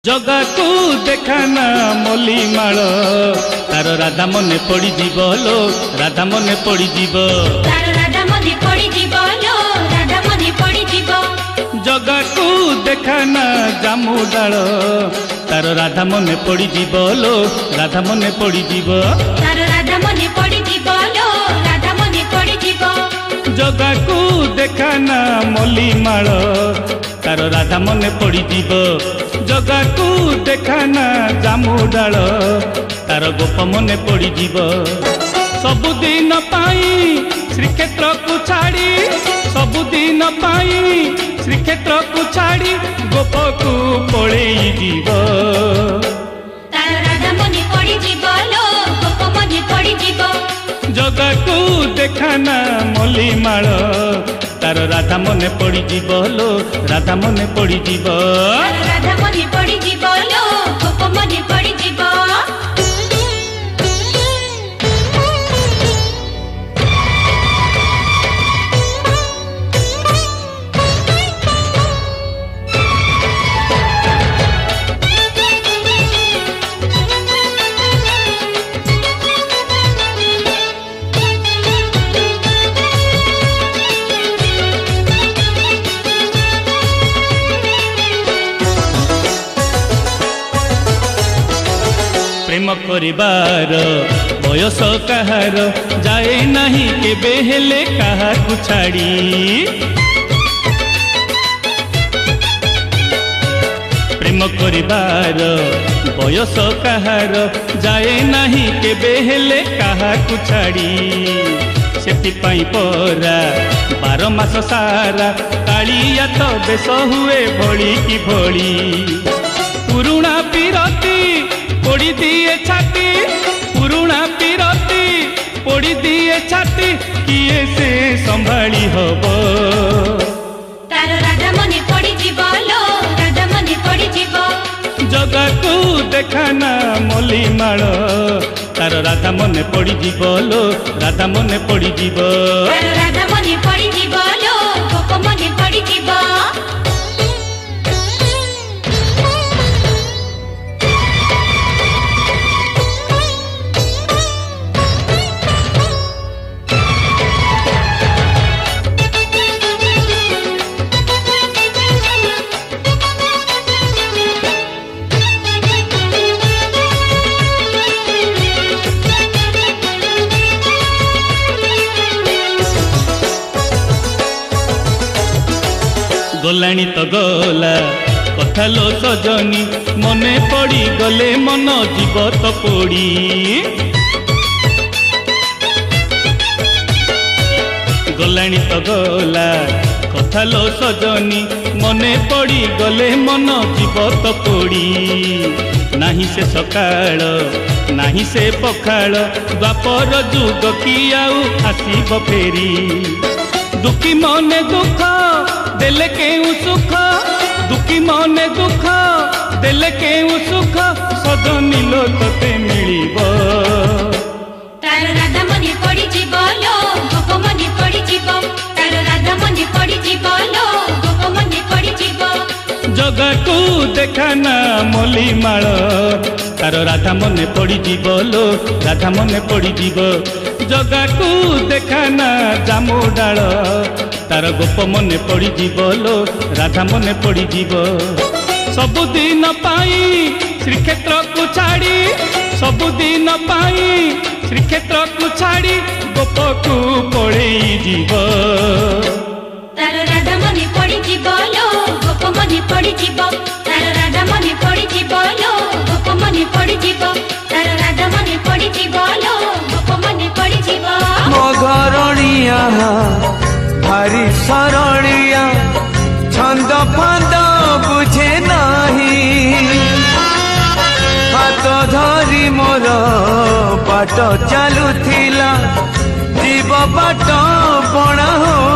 जगा को देखाना मली माल तार राधा मने पड़ी जीव लो राधा मने पड़ी जीव जगा को देखाना जामु डाल तार राधा मने पड़ी जीव लो राधा मने पड़ी जीव जगा को देखाना मली माल तार राधा मने पड़ी जीव जगा को देखाना जामु डाल तार गोप मने पड़ी जीव सबुदिन पाई श्रीक्षेत्र को छाड़ी सबुदिन पाई श्रीक्षेत्र को छाड़ी गोप को पड़े जीव जगा को देखाना मली माल तार राधा मने पड़ी जीव लो राधा मने पड़ी जीव प्रेम करिबार बयस कहार जाए नहीं केबे हेले कहा को छाड़ी प्रेम करिबार बयस कहार जाए नहीं केबे हेले कहा को छाड़ी सेतिपाई परा 12 मास सारा कालिया तो बेस हुए भोली की भोली पुरुणा पीरती पोड़ी दिए छाती पुरुणा पीरती पोड़ी दिए छाती किए से संभाली हबो जगा को देखाना मली माल तार राधा मने पड़ी जीव लो राधा मने पड़ी जीव गलानी तो गला कथा लो सजनी मने पड़ी गले मन जीव तो पड़ी गलानी तो गला कथा लो सजनी मने पड़ी गले मन जीव तो पड़ी नाही से सकाळ नाही से पखाळ द्वापर जुग की आउ आसीब फेरी दुखी मने दुख देले केउ सुख दुखी मने दुख देले केउ सुख सजनी लो तते मिलिब तार राधा मने पड़ी जीव लो गोप मने पड़ी जीव तार राधा मने पड़ी जीव लो गोप मने पड़ी जीव जगा को देखाना मली माल तार राधा मने पड़ी जीव लो राधा मने पड़ी जीव जगा को देखाना जामु डाल तार गोप मने पड़ी जीव लो राधा मने पड़ी जीव सबुदिन पाई श्रीक्षेत्र को छाड़ी सबुदिन पाई श्रीक्षेत्र को छाड़ी गोप को पड़े जीव तार राधा मने पड़ी जीव लो गोप मने पड़ी जीव तार राधा मने पड़ी जीव लो गोप मने पड़ी जीव तार राधा मने पड़ी जीव लो गोप मने पड़ी जीव मगरणिया भारी सरलिया छंद फांद बुझे नहीं हाथ धरी मोर बाट चलुथिला जीव बाट बणा हो